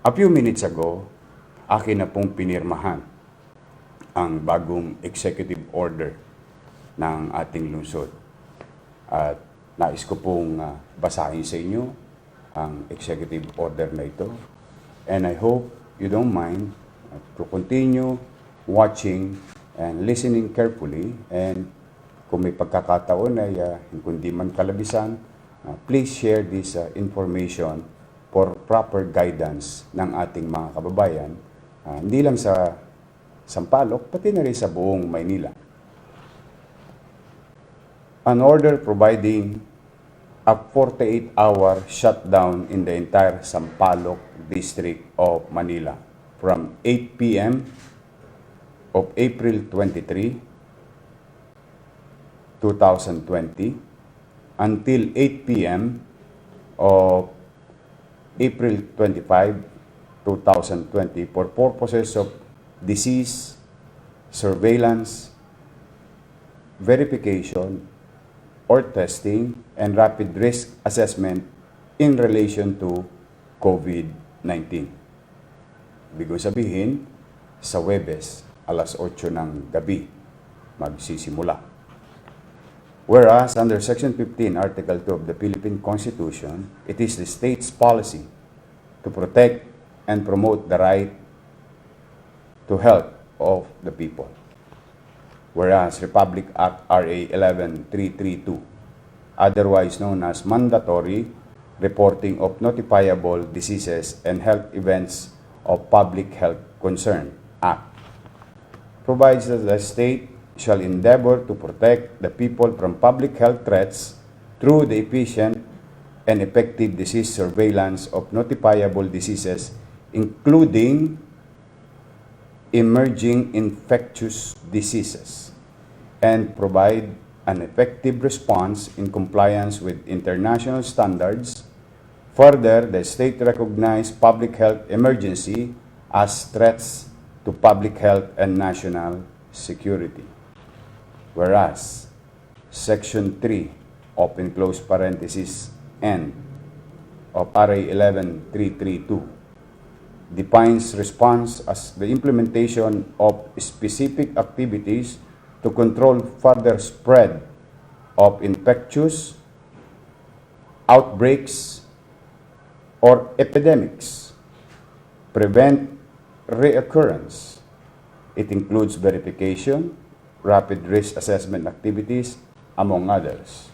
A few minutes ago, akin na pong pinirmahan ang bagong executive order ng ating lungsod. At nais ko pong basahin sa inyo ang executive order na ito. And I hope you don't mind to continue watching and listening carefully. And kung may pagkakataon ay kundi man kalabisan, please share this information for proper guidance ng ating mga kababayan, hindi lang sa Sampaloc, pati na rin sa buong Maynila. An order providing a 48-hour shutdown in the entire Sampaloc district of Manila from 8 p.m. of April 23, 2020 until 8 p.m. of April 25, 2020 for purposes of disease, surveillance, verification, or testing, and rapid risk assessment in relation to COVID-19. Ibig sabihin, sa Huwebes, alas 8 ng gabi, magsisimula. Whereas, under Section 15, Article 2 of the Philippine Constitution, it is the state's policy to protect and promote the right to health of the people. Whereas, Republic Act RA 11332, otherwise known as Mandatory Reporting of Notifiable Diseases and Health Events of Public Health Concern Act, provides that the state shall endeavor to protect the people from public health threats through the efficient and effective disease surveillance of notifiable diseases, including emerging infectious diseases, and provide an effective response in compliance with international standards. Further, the state recognized public health emergency as threats to public health and national security. Whereas, Section 3, open close parenthesis, N, of RA 11332, defines response as the implementation of specific activities to control further spread of infectious outbreaks or epidemics, prevent reoccurrence. It includes verification, rapid risk assessment activities, among others.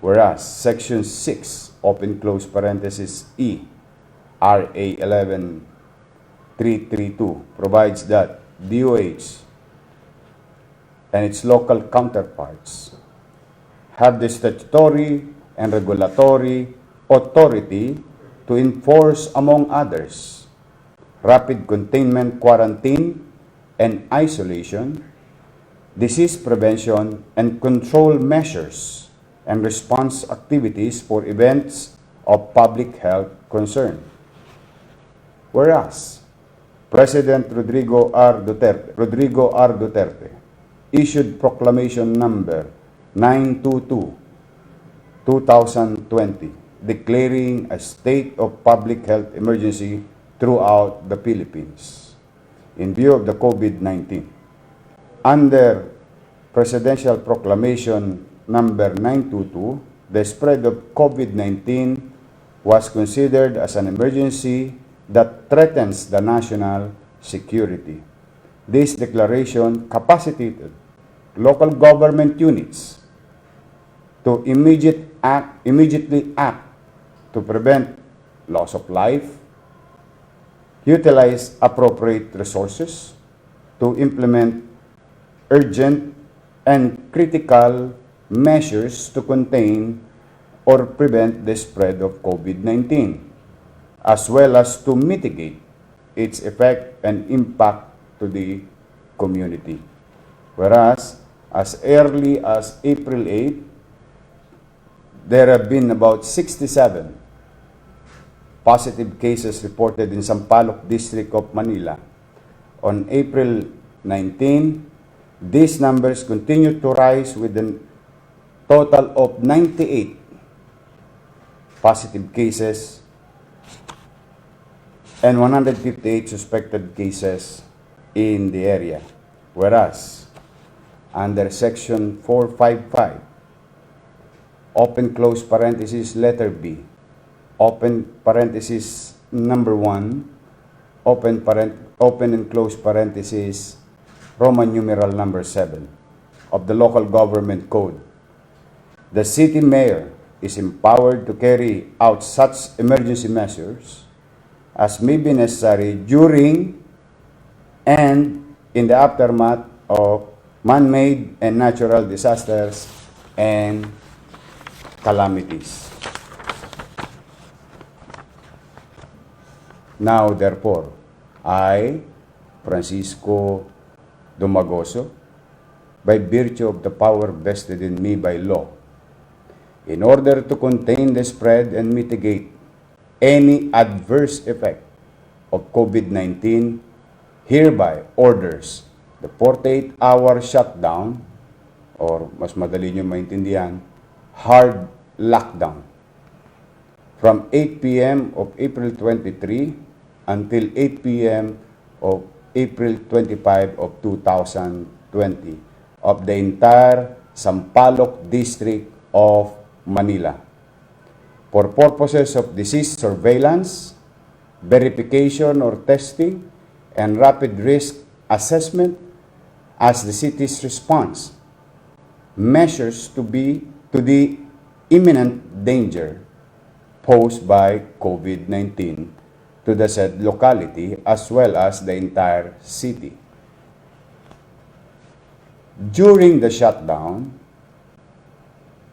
Whereas Section 6, open close parenthesis E, RA 11332 provides that DOH and its local counterparts have the statutory and regulatory authority to enforce, among others, rapid containment, quarantine, and isolation, disease prevention and control measures, and response activities for events of public health concern. Whereas, President Rodrigo R. Duterte issued Proclamation Number 922/2020 declaring a state of public health emergency throughout the Philippines in view of the COVID-19. Under Presidential Proclamation Number 922, the spread of COVID-19 was considered as an emergency that threatens the national security. This declaration capacitated local government units to immediately act to prevent loss of life, utilize appropriate resources to implement urgent and critical measures to contain or prevent the spread of COVID-19, as well as to mitigate its effect and impact to the community. Whereas, as early as April 8, there have been about 67 positive cases reported in Sampaloc District of Manila. On April 19, these numbers continue to rise with a total of 98 positive cases and 158 suspected cases in the area. Whereas, under Section 455, open close parenthesis letter B, open parenthesis number 1, open and close parenthesis Roman numeral number 7 of the Local Government Code, the city mayor is empowered to carry out such emergency measures as may be necessary during and in the aftermath of man-made and natural disasters and calamities. Now, therefore, I, Francisco Dumagoso, by virtue of the power vested in me by law, in order to contain the spread and mitigate any adverse effect of COVID-19, hereby orders the 48-hour shutdown, or mas madali nyo maintindihan, hard lockdown, from 8 p.m. of April 23 until 8 p.m. of April 25 of 2020 of the entire Sampaloc district of Manila for purposes of disease surveillance, verification or testing, and rapid risk assessment as the city's response measures to the imminent danger posed by COVID-19 to the said locality as well as the entire city. During the shutdown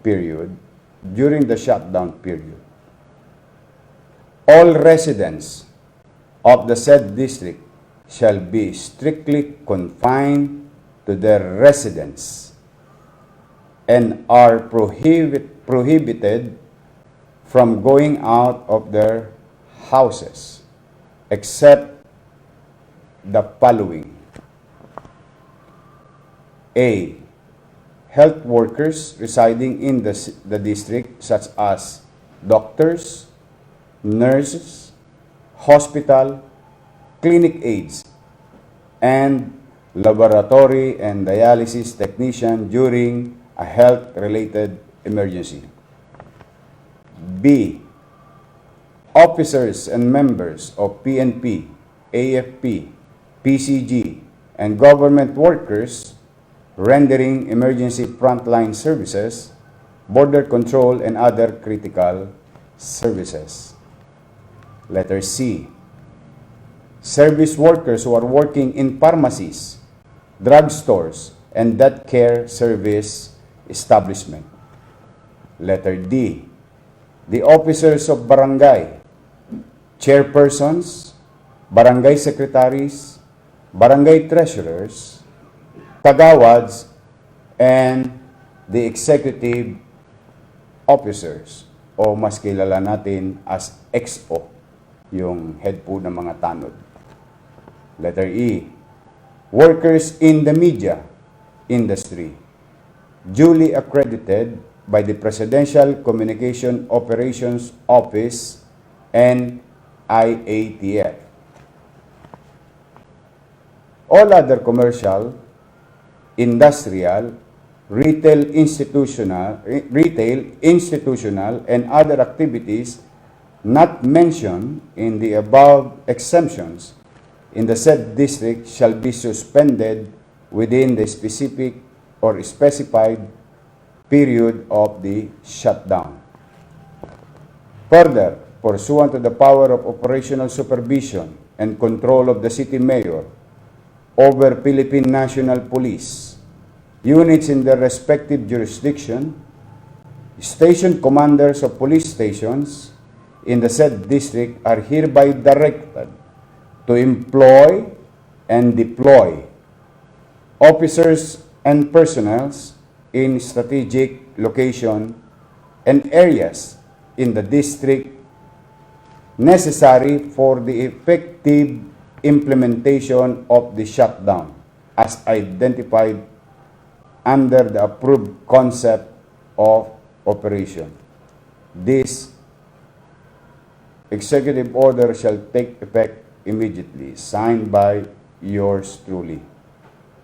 period, all residents of the said district shall be strictly confined to their residence and are prohibited from going out of their houses except the following. A. Health workers residing in the district such as doctors, nurses, hospital, clinic aides, and laboratory and dialysis technician during a health-related emergency. B. Officers and members of PNP, AFP, PCG, and government workers rendering emergency frontline services, border control, and other critical services. Letter C. Service workers who are working in pharmacies, drugstores, and death care service establishment. Letter D. The officers of barangay, chairpersons, barangay secretaries, barangay treasurers, tagawads, and the executive officers, o mas kilala natin as XO, yung head po ng mga tanod. Letter E. Workers in the media industry, duly accredited by the Presidential Communication Operations Office and IATF. All other commercial, industrial, retail, institutional, and other activities not mentioned in the above exemptions in the said district shall be suspended within the specific or specified period of the shutdown. Further, pursuant to the power of operational supervision and control of the city mayor over Philippine National Police, units in their respective jurisdiction, station commanders of police stations in the said district are hereby directed to employ and deploy officers and personnel in strategic location and areas in the district necessary for the effective implementation of the shutdown as identified under the approved concept of operation. This executive order shall take effect immediately. Signed by yours truly.